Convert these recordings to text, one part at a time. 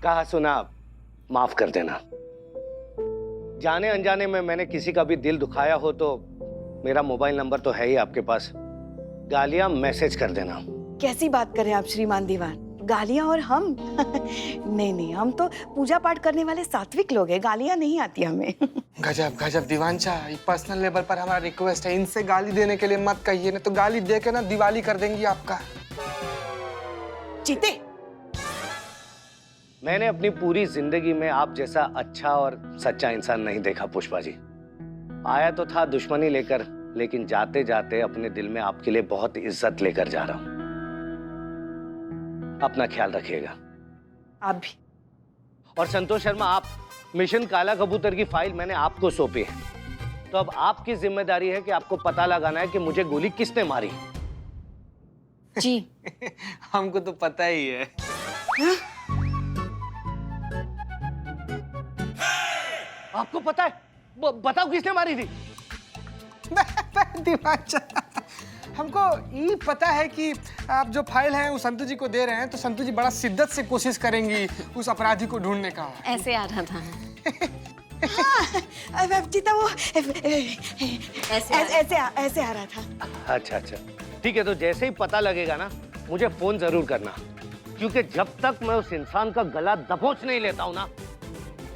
कहा सुना माफ कर देना। जाने अनजाने में मैंने किसी का भी दिल दुखाया हो तो मेरा मोबाइल नंबर तो है ही आपके पास, गालियां मैसेज कर देना। कैसी बात करें आप श्रीमान दीवान, गालियां और हम नहीं नहीं, हम तो पूजा पाठ करने वाले सात्विक लोग हैं, गालियां नहीं आती हमें। गजब गजब दीवान शाह, पर्सनल लेवल पर हमारा रिक्वेस्ट है, इनसे गाली देने के लिए मत कहिए, ना तो गाली दे के ना दिवाली कर देंगी आपका। चीते, मैंने अपनी पूरी जिंदगी में आप जैसा अच्छा और सच्चा इंसान नहीं देखा पुष्पा जी। आया तो था दुश्मनी लेकर, लेकिन जाते जाते अपने दिल में आपके लिए बहुत इज्जत लेकर जा रहा हूं। अपना ख्याल रखिएगा। आप भी। और संतोष शर्मा, आप मिशन काला कबूतर की फाइल मैंने आपको सौंपी है, तो अब आपकी जिम्मेदारी है कि आपको पता लगाना है कि मुझे गोली किसने मारी। जी। हमको तो पता ही है। आपको पता है? बताओ किसने मारी थी। दीवान शाह, हमको ये पता है कि आप जो फाइल है वो संतू जी को दे रहे हैं, तो संतू जी बड़ा शिद्दत से कोशिश करेंगी उस अपराधी को ढूंढने का। ऐसे आ रहा था। चीता वो ऐसे आ रहा था। अच्छा अच्छा, ठीक है, तो जैसे ही पता लगेगा ना मुझे फोन जरूर करना, क्योंकि जब तक मैं उस इंसान का गला दबोच नहीं लेता हूं ना,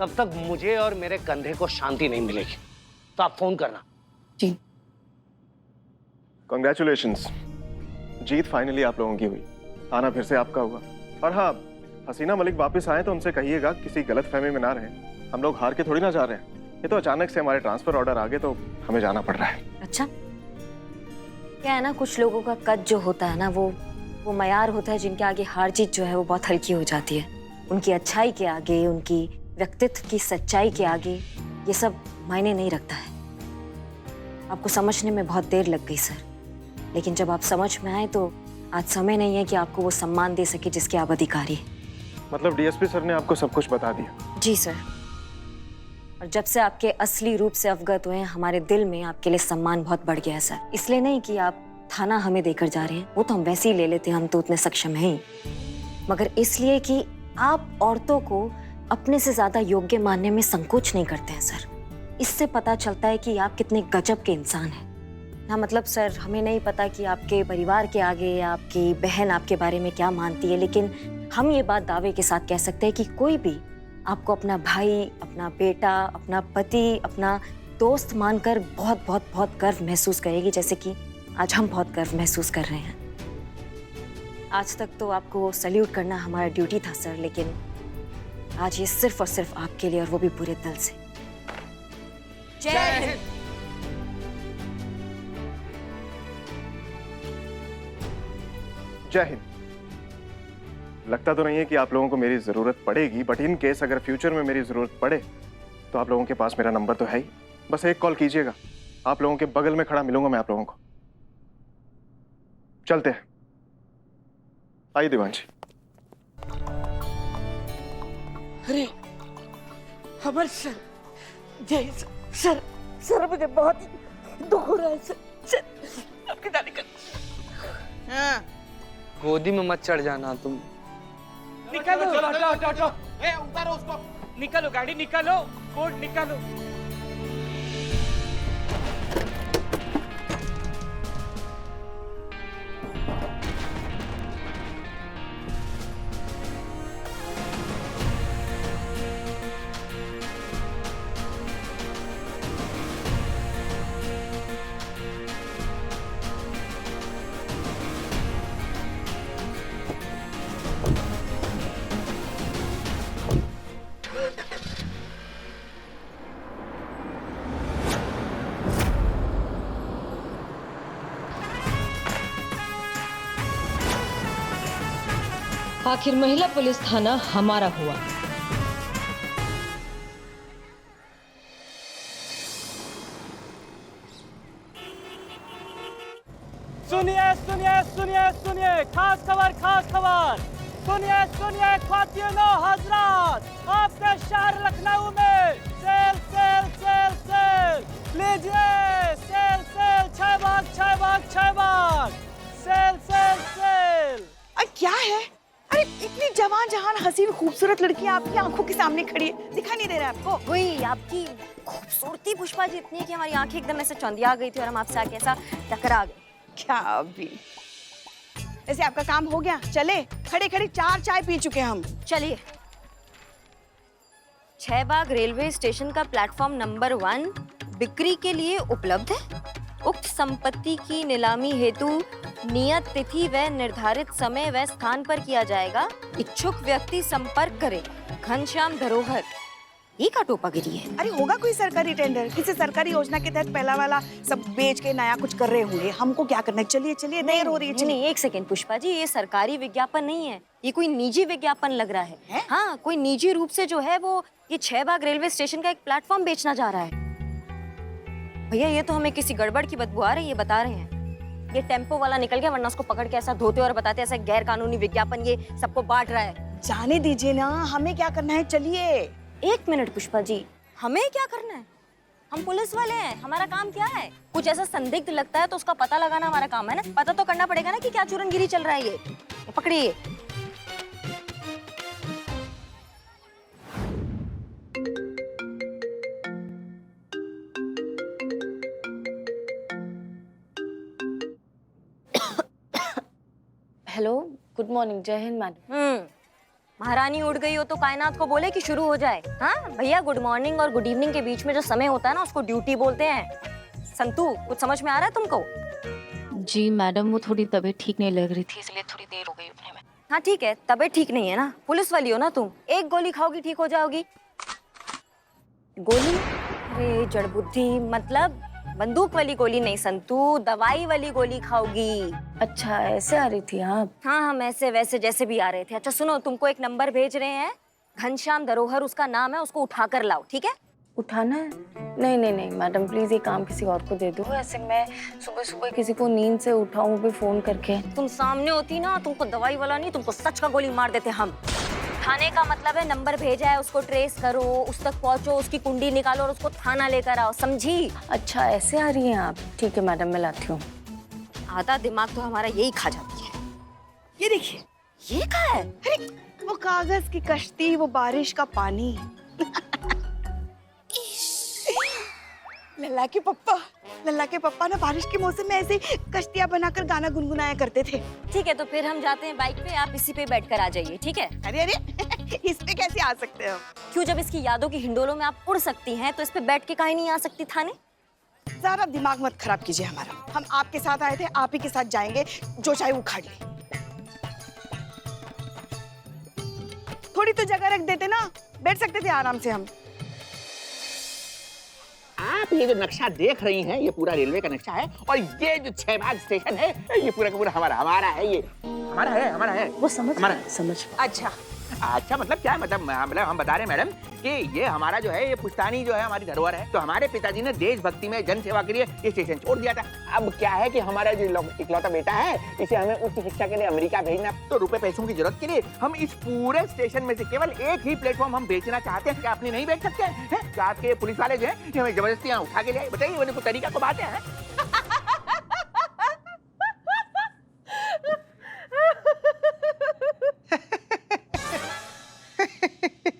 तब तक मुझे और मेरे कंधे को शांति नहीं मिलेगी। तो आप फोन करना। जी। कांग्रेचुलेशंस, जीत फाइनली आप लोगों की हुई, आना फिर से आपका हुआ। और हाँ, हसीना मलिक वापस आए तो उनसे कहिएगा किसी गलत फहमी में ना रहे, हम लोग हार के थोड़ी ना जा रहे हैं, ये तो अचानक से हमारे ट्रांसफर ऑर्डर आ गए तो हमें जाना पड़ रहा है। अच्छा, क्या है ना, कुछ लोगों का कद जो होता है ना, वो मयार होता है जिनके आगे हार जीत जो है वो बहुत हल्की हो जाती है। उनकी अच्छाई के आगे, उनकी व्यक्तित्व की सच्चाई के आगे ये सब मायने नहीं रखता है। आपको समझने में बहुत देर लग गई सर, लेकिन जब आप समझ में आए तो आज समय नहीं है कि आपको वो सम्मान दे सके जिसके आप अधिकारी हैं। मतलब डीएसपी सर ने आपको सब कुछ बता दिया? जी सर, और जब से आपके असली रूप से अवगत हुए हैं, हमारे दिल में आपके लिए सम्मान बहुत बढ़ गया है सर। इसलिए नहीं कि आप थाना हमें देकर जा रहे हैं, वो तो हम वैसे ही ले लेते हैं, हम तो उतने सक्षम हैं ही, मगर इसलिए कि आप औरतों को अपने से ज्यादा योग्य मानने में संकोच नहीं करते हैं सर। इससे पता चलता है कि आप कितने गजब के इंसान हैं ना। मतलब सर, हमें नहीं पता कि आपके परिवार के आगे आपकी बहन आपके बारे में क्या मानती है, लेकिन हम ये बात दावे के साथ कह सकते हैं कि कोई भी आपको अपना भाई, अपना बेटा, अपना पति, अपना दोस्त मानकर बहुत बहुत बहुत गर्व महसूस करेगी, जैसे कि आज हम बहुत गर्व महसूस कर रहे हैं। आज तक तो आपको सैल्यूट करना हमारा ड्यूटी था सर, लेकिन आज ये सिर्फ और सिर्फ आपके लिए, और वो भी पूरे दिल से। जय हिंद। जय हिंद। लगता तो नहीं है कि आप लोगों को मेरी जरूरत पड़ेगी, बट इन केस अगर फ्यूचर में मेरी जरूरत पड़े तो आप लोगों के पास मेरा नंबर तो है ही, बस एक कॉल कीजिएगा, आप लोगों के बगल में खड़ा मिलूंगा मैं आप लोगों को। चलते हैं, आइए दीवान जी। अरे अमर सर, जय सर, सर मुझे बहुत दुख हो रहा है सर, सर आपकी दादी का। हाँ। गोदी में मत चढ़ जाना तुम। निकालो, चलो हटो हटो हटो, ए उतारो उसको, निकालो गाड़ी निकालो, कोट निकालो। आखिर महिला पुलिस थाना हमारा हुआ। सुनिए सुनिए सुनिए सुनिए, खास खबर खास खबर, सुनिए सुनिए ख्वातीनो हजरात, आपके शहर लखनऊ में सेल सेल सेल सेल लीजिए, सेल सेल, 6 भाग 6 भाग 6 भाग, सेल सेल सेल। क्या है? अरे इतनी जवान जहान हसीन खूबसूरत लड़की आपकी आंखों के सामने खड़ी है, दिखा नहीं दे रहा आपको? वही आपकी खूबसूरती पुष्पा जी इतनी है कि हमारी आंखें एकदम ऐसे चौंधिया गई थी और हम आपसे आके ऐसा टकरा गए। क्या अभी? वैसे आपका काम हो गया? चले, खड़े खड़े 4 चाय पी चुके हम। चलिए। 6 बाग रेलवे स्टेशन का प्लेटफॉर्म नंबर 1 बिक्री के लिए उपलब्ध है। उक्त संपत्ति की नीलामी हेतु नियत तिथि व निर्धारित समय व स्थान पर किया जाएगा। इच्छुक व्यक्ति संपर्क करे। घनश्याम धरोहर। ये का टोपागिरी है। अरे होगा कोई सरकारी टेंडर, किसी सरकारी योजना के तहत पहला वाला सब बेच के नया कुछ कर रहे होंगे। हमको क्या करना है? चलिए चलिए, देर हो रही है। नहीं, एक सेकेंड पुष्पा जी, ये सरकारी विज्ञापन नहीं है, ये कोई निजी विज्ञापन लग रहा है। हाँ, कोई निजी रूप से जो है वो ये 6 बाग रेलवे स्टेशन का एक प्लेटफॉर्म बेचना जा रहा है। भैया ये तो हमें किसी गड़बड़ की बदबू आ रही है, बता रहे हैं। ये टेम्पो वाला निकल गया, वरना उसको पकड़ के ऐसा धोते और बताते ऐसा गैर कानूनी विज्ञापन ये सबको बांट रहा है। जाने दीजिए ना, हमें क्या करना है? चलिए। 1 मिनट पुष्पा जी, हमें क्या करना है? हम पुलिस वाले हैं, हमारा काम क्या है? कुछ ऐसा संदिग्ध लगता है तो उसका पता लगाना हमारा काम है ना। पता तो करना पड़ेगा ना कि क्या चूरनगिरी चल रहा है। ये पकड़िए। Hello, good morning. जय हिंद मैडम। महारानी उड़ गई हो तो कायनात को बोले कि शुरू हो जाए। हाँ भैया, गुड मॉर्निंग और गुड इवनिंग के बीच में जो समय होता है ना, उसको ड्यूटी बोलते हैं। संतू, कुछ समझ में आ रहा है तुमको? जी मैडम, वो थोड़ी तबीयत ठीक नहीं लग रही थी, इसलिए थोड़ी देर हो गई उठने में। हाँ ठीक है, तबीयत ठीक नहीं है ना, पुलिस वाली हो ना तुम। 1 गोली खाओगी ठीक हो जाओगी। गोली? अरे जड़ बुद्धि, मतलब बंदूक वाली गोली नहीं संतू, दवाई वाली गोली खाओगी। अच्छा, ऐसे आ रही थी आप? हाँ हम ऐसे वैसे जैसे भी आ रहे थे। अच्छा सुनो, तुमको एक नंबर भेज रहे हैं, घनश्याम धरोहर उसका नाम है, उसको उठा कर लाओ, ठीक है? उठाना है? नहीं नहीं नहीं मैडम, प्लीज ये काम किसी और को दे दो। ऐसे मैं सुबह सुबह किसी को नींद से उठाऊं भी फोन करके। तुम सामने होती ना, तुमको दवाई वाला नहीं, तुमको सच का गोली मार देते हम। थाने का मतलब है नंबर भेजा है, उसको ट्रेस करो, उस तक पहुंचो, उसकी कुंडी निकालो और उसको थाना लेकर आओ, समझी? अच्छा ऐसे आ रही हैं आप? ठीक है मैडम, मैं लाती हूँ। आधा दिमाग तो हमारा यही खा जाती है। ये देखिए, ये क्या है? अरे वो कागज की कश्ती, वो बारिश का पानी। लल्ला के पप्पा ना बारिश के मौसम में ऐसे कश्तियां बनाकर गाना गुनगुनाया करते थे। ठीक है, तो फिर हम जाते हैं बाइक पे, आप इसी पे बैठ कर आ जाइए, ठीक है? अरे अरे इस पे कैसे आ सकते हो? क्यों, जब इसकी यादों की हिंडोलों में आप उड़ सकती हैं तो इस पे बैठ के काहे नहीं आ सकती थाने? ज़्यादा दिमाग मत खराब कीजिए हमारा। हम आपके साथ आए थे, आप ही के साथ जाएंगे, जो चाहे वो उखाड़ ले। थोड़ी तो जगह रख देते ना, बैठ सकते थे आराम से हम। आप ये जो नक्शा देख रही हैं, ये पूरा रेलवे का नक्शा है, और ये जो 6 बाग स्टेशन है, ये पूरा का पूरा हमारा है। ये हमारा है। वो समझ हमारा समझ। अच्छा मतलब क्या, मतलब हम बता रहे हैं मैडम कि ये हमारा जो है, ये पुश्तैनी जो है हमारी धरोहर है। तो हमारे पिताजी ने देशभक्ति में जन सेवा के लिए ये स्टेशन छोड़ दिया था। अब क्या है कि हमारा जो इकलौता बेटा है, इसे हमें उच्च शिक्षा के लिए अमेरिका भेजना, तो रुपए पैसों की जरूरत के लिए हम इस पूरे स्टेशन में से केवल एक ही प्लेटफॉर्म हम बेचना चाहते हैं। क्या आपने नहीं बेच सकते हैं? क्या आपके पुलिस वाले जो है ये हमें जबरदस्ती यहाँ उठा के ले आए? बताइए, वो कोई तरीका को बात है?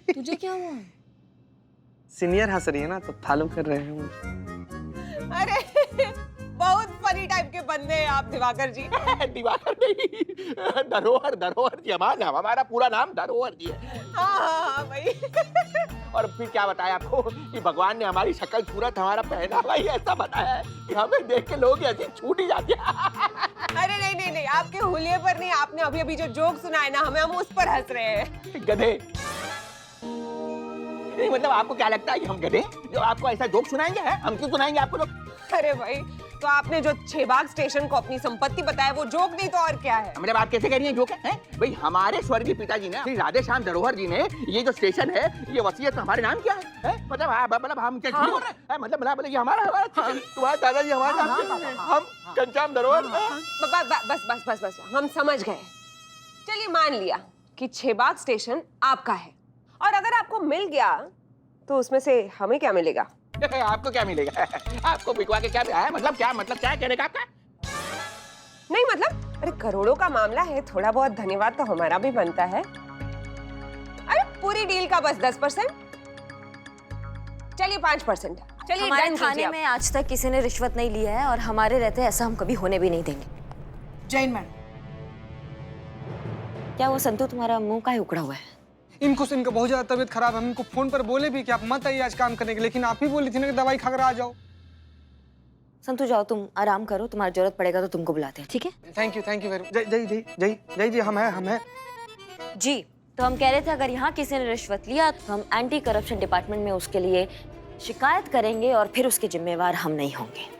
तुझे क्या हुआ? सीनियर हंस रही है ना, तो फॉलो कर रहे हैं। अरे बहुत फनी टाइप के बंदे हैं आप दिवाकर जी। दिवाकर नहीं, धरोहर जी हमारा पूरा नाम धरोहर जी है। हाँ भाई। और फिर क्या बताया आपको कि भगवान ने हमारी शक्ल सूरत, हमारा पहनावा ही ऐसा बनाया है कि हमें देख के लोग ऐसे छूट ही जाते हैं। अरे नहीं, आपके हुलिये पर नहीं, आपने अभी जो जोक सुनाया ना हमें, हम उस पर हंस रहे हैं। गधे नहीं, मतलब आपको क्या लगता है कि हम गधे जो आपको ऐसा जोक सुनाएंगे? हैं? हम क्यों सुनाएंगे आपको लोग? अरे भाई, तो आपने जो 6 बाग स्टेशन को अपनी संपत्ति बताया, वो जोक नहीं तो और क्या है? मतलब आप कैसे कह रही हैं जोक है? भाई हमारे स्वर्गीय पिताजी ने, श्री राधेश्याम धरोहर जी ने, ये जो स्टेशन है, ये वसीयत हमारे नाम किया है? मतलब हम क्या बोल रहे हैं? मतलब ये हमारा तुम्हारे दादाजी हमारे नाम, हम घनश्याम धरोहर। बस हम समझ गए। चलिए मान लिया कि 6 बाग स्टेशन आपका है, और अगर आपको मिल गया तो उसमें से हमें क्या मिलेगा? आपको क्या मिलेगा? आपको बिकवा के क्या है? मतलब क्या कहने का आपका? नहीं मतलब, अरे करोड़ों का मामला है, थोड़ा बहुत धन्यवाद तो हमारा भी बनता है। अरे पूरी डील का बस 10%। चलिए 5%। चलिए हमारे डन थाने कीजिए में आज तक किसी ने रिश्वत नहीं लिया है और हमारे रहते ऐसा हम कभी होने भी नहीं देंगे। जैन मैडम, क्या वो संतू तुम्हारा मुंह का उकड़ा हुआ है? इनको बहुत ज्यादा तबीयत खराब है। हम इनको फोन पर बोले भी कि आप मत आइए आज काम करने के, लेकिन आप ही बोली थी ना कि दवाई खाकर आ जाओ। संतू जाओ, तुम आराम करो, तुम्हारी जरूरत पड़ेगा तो तुमको बुलाते हैं, ठीक है? Thank you very much. जय जी, हम हैं। जी, तो हम कह रहे थे अगर यहाँ किसी ने रिश्वत लिया तो हम एंटी करप्शन डिपार्टमेंट में उसके लिए शिकायत करेंगे और फिर उसके जिम्मेवार हम नहीं होंगे।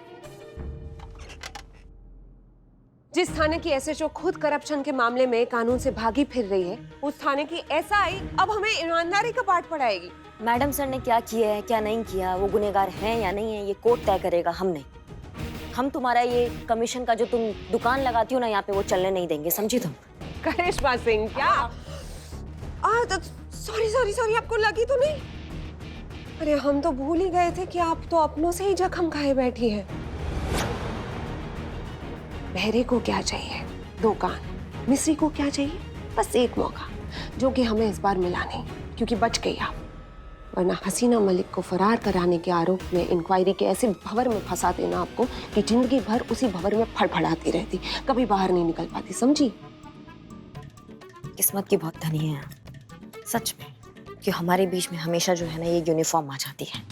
जिस थाने की एसएचओ खुद करप्शन के मामले में कानून से भागी फिर रही है, उस थाने की एसआई अब हमें ईमानदारी का पाठ पढ़ाएगी। मैडम सर ने क्या किया है क्या नहीं किया, वो गुनहगार हैं या नहीं है, ये कोर्ट तय करेगा, हम नहीं। हम तुम्हारा ये कमीशन का जो तुम दुकान लगाती हो ना यहाँ पे, वो चलने नहीं देंगे, समझी तुम? करिश्मा सिंह क्या? सॉरी, आपको लगी तो नहीं? अरे हम तो भूल ही गए थे कि आप तो अपनों से ही जख्म खाए बैठी हैं। बहरे को क्या चाहिए? 2 कान। मिस्री को क्या चाहिए? बस एक मौका, जो कि हमें इस बार मिला नहीं, क्योंकि बच गई आप। वरना हसीना मलिक को फरार कराने के आरोप में इंक्वायरी के ऐसे भंवर में फंसा देना आपको कि जिंदगी भर उसी भंवर में फड़फड़ाती रहती, कभी बाहर नहीं निकल पाती, समझी? किस्मत की बहुत धनी है सच में, कि हमारे बीच में हमेशा जो है ना ये यूनिफॉर्म आ जाती है।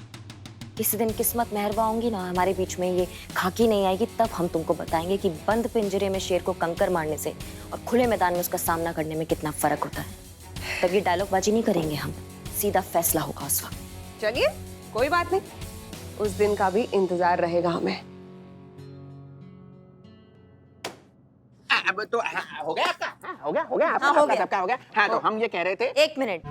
किसी दिन किस्मत मेहरबा होंगी ना, हमारे बीच में ये खाकी नहीं आएगी, तब हम तुमको बताएंगे कि बंद पिंजरे में शेर को कंकर मारने से और खुले मैदान में उसका सामना करने में कितना फर्क होता है। तब ये डायलॉगबाजी नहीं करेंगे हम, सीधा फैसला होगा उस वक्त। चलिए कोई बात नहीं, उस दिन का भी इंतजार रहेगा हमें। अब तो हो गया आपका? हो गया आपका? हाँ, हो गया। सबका हो गया। हाँ, तो हम ये कह रहे थे। 1 मिनट,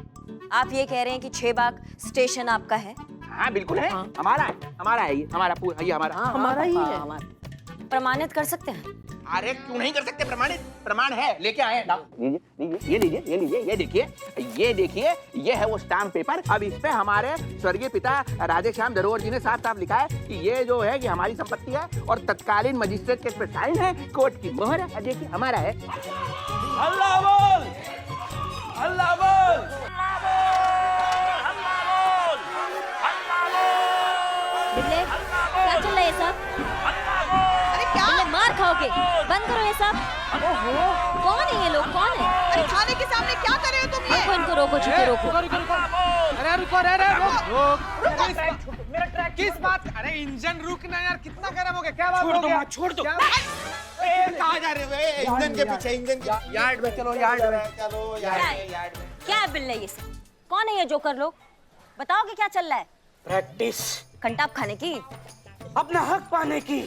आप ये कह रहे हैं कि 6 बाग स्टेशन आपका है? हाँ बिल्कुल है, हमारा है ये, हमारा पूरा, ये हमारा। हमारा ही है। प्रमाणित कर सकते हैं? अरे क्यों नहीं कर सकते? प्रमाण है, लेके आए। ये देखिए, ये है वो स्टाम्प पेपर। अब इस पे हमारे स्वर्गीय पिता राधेश्याम धरोहर जी ने साफ साफ लिखा है कि ये जो है कि हमारी संपत्ति है और तत्कालीन मजिस्ट्रेट के इस पे साइन है, कोर्ट की मोहर है। देखिए हमारा है। अल्लाह बोल, अल्लाह बोल, बिल्ले, क्या चल रहा है ये सब? अरे क्या? बिल्ले, मार खाओगे, बंद करो ये सब। ओहो, कौन है ये लोग, कौन है? अरे थाने के सामने क्या कर रहे हो तुम ये? इनको रोको, चुके रोको। अरे रुको। मेरा ट्रैक किस बात? अरे इंजन रुकना यार, कितना गर्म हो गया, क्या बात हो गया? छोड़ दो। कहाँ जा रहे हो? इंजन के पीछे, इंजन के यार्ड में चलो, यार्ड में। क्या है बिल्ले ये सब? कौन है ये जोकर लोग? बताओ कि क्या चल रहा है? प्रैक्टिस कंटाप खाने की? अपना हक पाने की।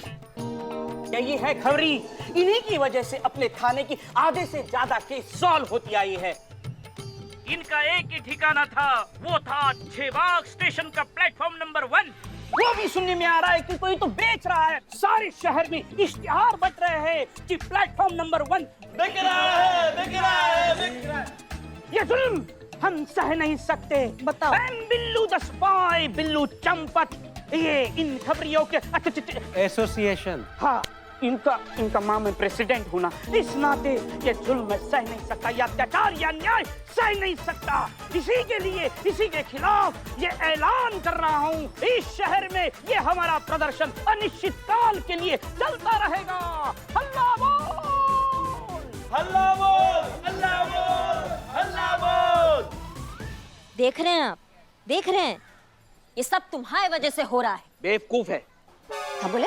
यही है खबरी। इन्हीं की वजह से अपने थाने की आधे से ज्यादा केस सॉल्व होती आई है। इनका एक ही ठिकाना था, वो था 6 बाग स्टेशन का प्लेटफॉर्म नंबर 1। वो भी सुनने में आ रहा है कि कोई तो बेच रहा है। सारे शहर में इश्तिहार बट रहे हैं कि प्लेटफॉर्म नंबर 1 बिक रहा है। ये जुल्म हम सह नहीं सकते। बताओ। बिल्लू द स्पाई, बिल्लू चंपत, ये इन खबरियों के एसोसिएशन। हाँ, इनका मां में प्रेसिडेंट होना, इस नाते ये जुल्म मैं सह नहीं सकता, या अत्याचार या न्याय सह नहीं सकता। इसी के लिए, इसी के खिलाफ ये ऐलान कर रहा हूँ, इस शहर में ये हमारा प्रदर्शन अनिश्चित काल के लिए चलता रहेगा। अल्लाह बोल, अल्लाह बोल, अल्लाह बोल, अल्लाह बोल। देख रहे हैं आप, देख रहे हैं, ये सब तुम्हारी वजह से हो रहा है। बेवकूफ है। क्या बोले?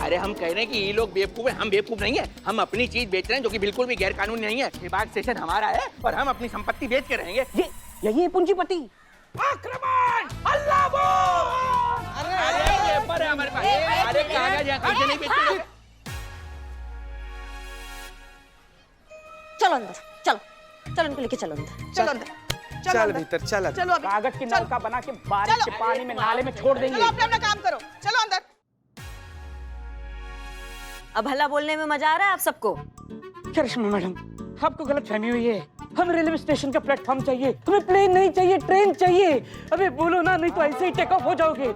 अरे हम कह रहे हैं कि ये लोग बेवकूफ हैं, हम बेवकूफ नहीं है। हम अपनी चीज बेच रहे हैं जो कि बिल्कुल भी गैर कानूनी नहीं है। ये बाग स्टेशन हमारा है और हम अपनी संपत्ति बेच के रहेंगे। यही है पूंजीपति। आक्रमण! अल्लाह बोल! अरे ये पर है हमारे पास। अरे कागज यहाँ कैसे नहीं बेचते? चलो अंदर, चलो इनको लेके चलो अंदर। चलो अंदर, चल भीतर, चल। चलो अभी। कागज की नलका बना के बारिश के पानी में नाले में छोड़ देंगे। चलो अपना काम करो, चलो अंदर। अब हल्ला बोलने में मजा आ रहा है आप सबको? करिश्मा मैडम, आपको गलत फहमी हुई है। हमें रेलवे स्टेशन का प्लेटफॉर्म चाहिए, हमें प्लेन नहीं चाहिए, ट्रेन चाहिए। अबे बोलो ना, नहीं तो ऐसे ही टेक ऑफ हो जाओगे।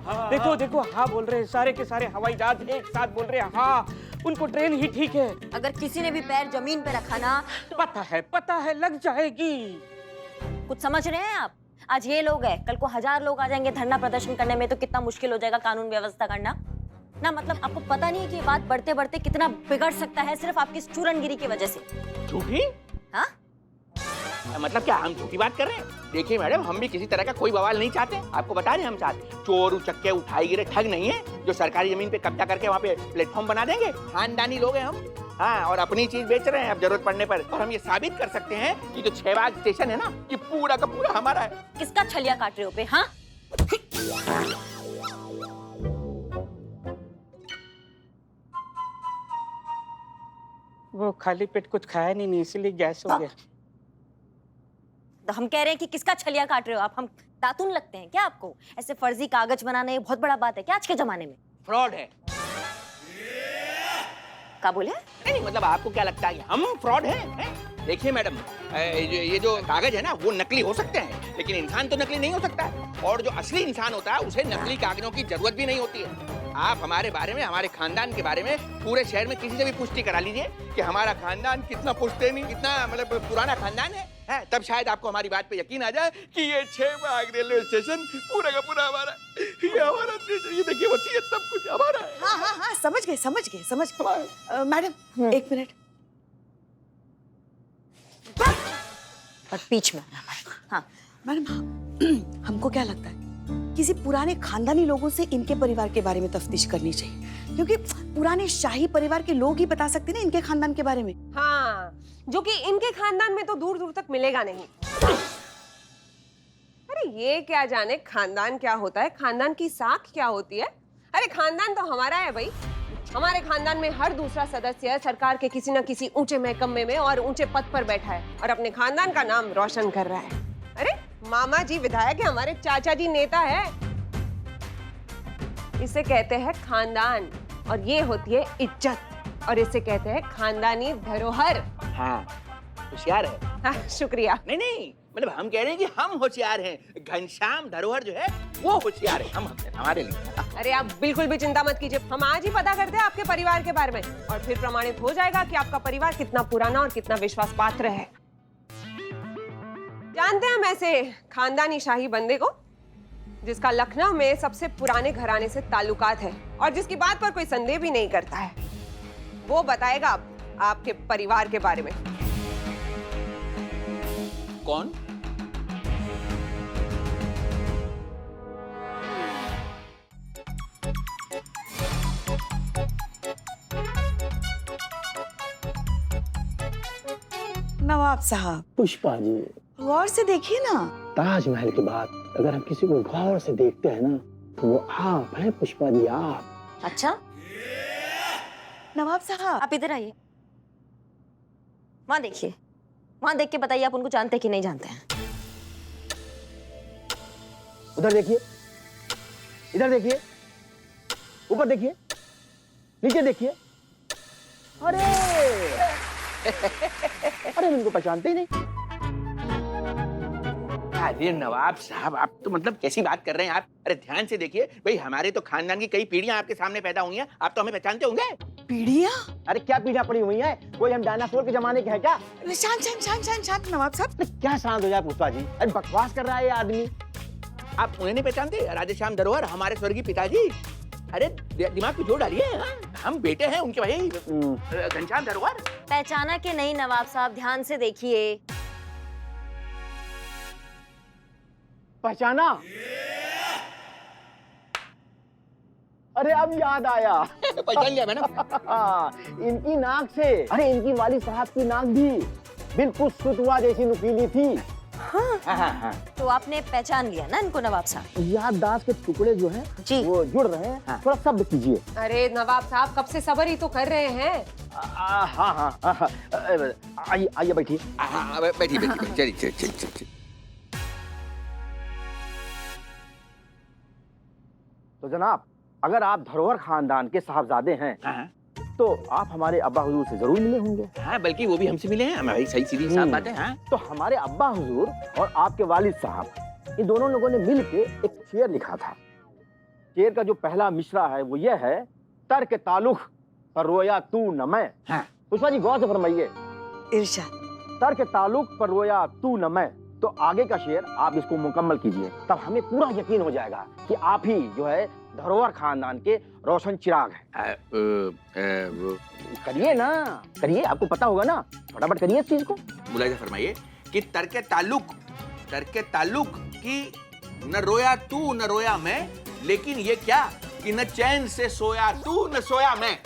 देखो हाँ बोल रहे हैं, सारे के सारे हवाई जहाज एक साथ बोल रहे हैं हाँ। उनको ट्रेन ही ठीक है। अगर किसी ने भी पैर जमीन पे रखा ना, पता है लग जाएगी। कुछ समझ रहे हैं आप? आज ये लोग हैं, कल को 1000 लोग आ जाएंगे धरना प्रदर्शन करने में, तो कितना मुश्किल हो जाएगा कानून व्यवस्था करना ना। मतलब आपको पता नहीं है कि ये बात बढ़ते बढ़ते कितना बिगड़ सकता है सिर्फ आपकी इस चूरनगिरी की वजह से। झूठी? हाँ? मतलब क्या हम झूठी बात कर रहे हैं? देखिए मैडम, हम भी किसी तरह का कोई बवाल नहीं चाहते। आपको बता रहे हैं हम चाहते चोर उचक्के उठाई गिरे ठग नहीं है जो सरकारी जमीन पे कब्जा करके वहाँ पे प्लेटफॉर्म बना देंगे। खानदानी लोग हैं हम। हाँ, और अपनी चीज बेच रहे हैं अब जरूरत पड़ने पर। और हम ये साबित कर सकते हैं कि जो 6 बाग स्टेशन है ना, ये पूरा का पूरा हमारा है। किसका छलिया काट रहे हो पे? हाँ, वो खाली पेट कुछ खाया नहीं इसीलिए गैस हो गया। तो हम कह रहे हैं कि किसका छलिया काट रहे हो आप? हम दातून लगते हैं क्या आपको? ऐसे फर्जी कागज बनाना ये बहुत बड़ा बात है क्या आज के जमाने में? फ्रॉड है। क्या बोले? नहीं, मतलब आपको क्या लगता है कि हम फ्रॉड हैं? देखिए मैडम, ये जो कागज है ना वो नकली हो सकते हैं, लेकिन इंसान तो नकली नहीं हो सकता है। और जो असली इंसान होता है उसे नकली कागजों की जरूरत भी नहीं होती है। आप हमारे बारे में, हमारे खानदान के बारे में पूरे शहर में किसी से भी पुष्टि करा लीजिए कि हमारा खानदान कितना पुश्तैनी, कितना मतलब पुराना खानदान है, तब शायद आपको हमारी बात पे यकीन आ जाए कि ये 6 बाग रेलवे स्टेशन पूरा का पूरा हमारा, ये हमारा, ये देखिए वसीयत सब कुछ हमारा है। हाँ हाँ हाँ, समझ गए। Madam 1 minute. और बीच में हाँ मैडम, हमको क्या लगता है किसी पुराने खानदानी लोगों से इनके परिवार के बारे में तफ्तीश करनी चाहिए, क्योंकि पुराने शाही परिवार के लोग ही बता सकते हैं ना इनके खानदान के बारे में। हाँ, जो कि इनके खानदान में तो दूर दूर तक मिलेगा नहीं। अरे ये क्या जाने खानदान क्या होता है, खानदान की साख क्या होती है। अरे खानदान तो हमारा है भाई। हमारे खानदान में हर दूसरा सदस्य सरकार के किसी न किसी ऊंचे महकमे में और ऊंचे पद पर बैठा है और अपने खानदान का नाम रोशन कर रहा है। अरे मामा जी विधायक है, हमारे चाचा जी नेता है। इसे कहते हैं खानदान और ये होती है इज्जत और इसे कहते हैं खानदानी धरोहर। हाँ, होशियार है। हाँ, शुक्रिया। नहीं, मतलब हम कह रहे हैं कि हम होशियार हैं। घनश्याम धरोहर जो है वो होशियार है, हम हमारे लिए। अरे आप बिल्कुल भी चिंता मत कीजिए, हम आज ही पता करते हैं आपके परिवार के बारे में और फिर प्रमाणित हो जाएगा कि आपका परिवार कितना पुराना और कितना विश्वास पात्र है। जानते हैं हम ऐसे खानदानी शाही बंदे को जिसका लखनऊ में सबसे पुराने घराने से ताल्लुकात है और जिसकी बात पर कोई संदेह भी नहीं करता है। वो बताएगा आपके परिवार के बारे में। कौन? नवाब साहब। पुष्पा जी, गौर से देखिए ना। ताजमहल के बाद अगर हम किसी को गौर से देखते हैं ना तो वो आप हैं पुष्पा जी, आप। अच्छा नवाब साहब, आप इधर आइए, वहां देखिए, वहां देख के बताइए आप उनको जानते कि नहीं जानते हैं। उधर देखिए, इधर देखिए, ऊपर देखिए, नीचे देखिए। अरे अरे इनको पहचानते ही नहीं। अरे नवाब साहब, आप तो मतलब कैसी बात कर रहे हैं आप? अरे ध्यान से देखिए भाई, हमारे तो खानदान की कई पीढ़ियां आपके सामने पैदा हुई हैं, आप तो हमें पहचानते होंगे। पीढ़ियां? अरे क्या पीढ़ियां पड़ी हुई हैं? कोई हम डायनासोर के जमाने के हैं क्या? शांत शांत शांत शांत शांत नवाब साहब। क्या शांत हो जाए पुष्पा जी? अरे बकवास कर रहा है ये आदमी। आप उन्हें नहीं पहचानते? राधेश्याम धरोहर, हमारे स्वर्गीय पिताजी। अरे दिमाग में जोर डालिए, हम बेटे हैं उनके भाई घनश्याम धरोहर। पहचाना के नहीं नवाब साहब, ध्यान से देखिए। पहचाना? अरे अब याद आया। पहचान लिया मैडम। इनकी नाक से, अरे इनकी वाली साहब की नाक भी बिल्कुल सुतवा जैसी नुकीली थी। हाँ। तो आपने पहचान लिया ना इनको नवाब साहब? याददाश्त के टुकड़े जो हैं जी वो जुड़ रहे हैं। थोड़ा सब्र कीजिए। अरे नवाब साहब, कब से सब्र ही तो कर रहे हैं। हाँ, आइए बैठिए। बैठिए, चलिए। तो जनाब, अगर आप धरोहर खानदान के साहबजादे हैं तो आप हमारे अब्बा हुजूर से जरूर मिले होंगे। हाँ, बल्कि वो भी हमसे मिले हैं। हमारी सही सीधी साफ बात है। हाँ? तो हमारे अब्बा हुजूर और आपके वालिद साहब, इन दोनों लोगों ने मिलके एक शेर लिखा था। शेर का जो पहला मिसरा है वो ये है, तर्क ताल्लुक पर रोया तू न मैं। पुष्पा जी गौर से फरमाइए। इरशाद। तर्क ताल्लुक पर रोया तू न मैं, तो आगे का शेर आप इसको मुकम्मल कीजिए, तब हमें पूरा यकीन हो जाएगा कि आप ही जो है धरोहर खानदान के रोशन चिराग हैं। करिए ना, करिए, आपको पता होगा ना, फटाफट करिए इस चीज को। मुलाहिजा फरमाइए कि तर्के ताल्लुक की न रोया तू न रोया मैं, लेकिन ये क्या कि न चैन से सोया तू न सोया मैं।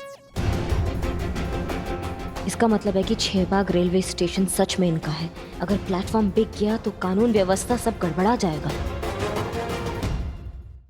इसका मतलब है कि 6 बाग रेलवे स्टेशन सच में इनका है। अगर प्लेटफॉर्म बिक गया तो कानून व्यवस्था सब गड़बड़ा जाएगा।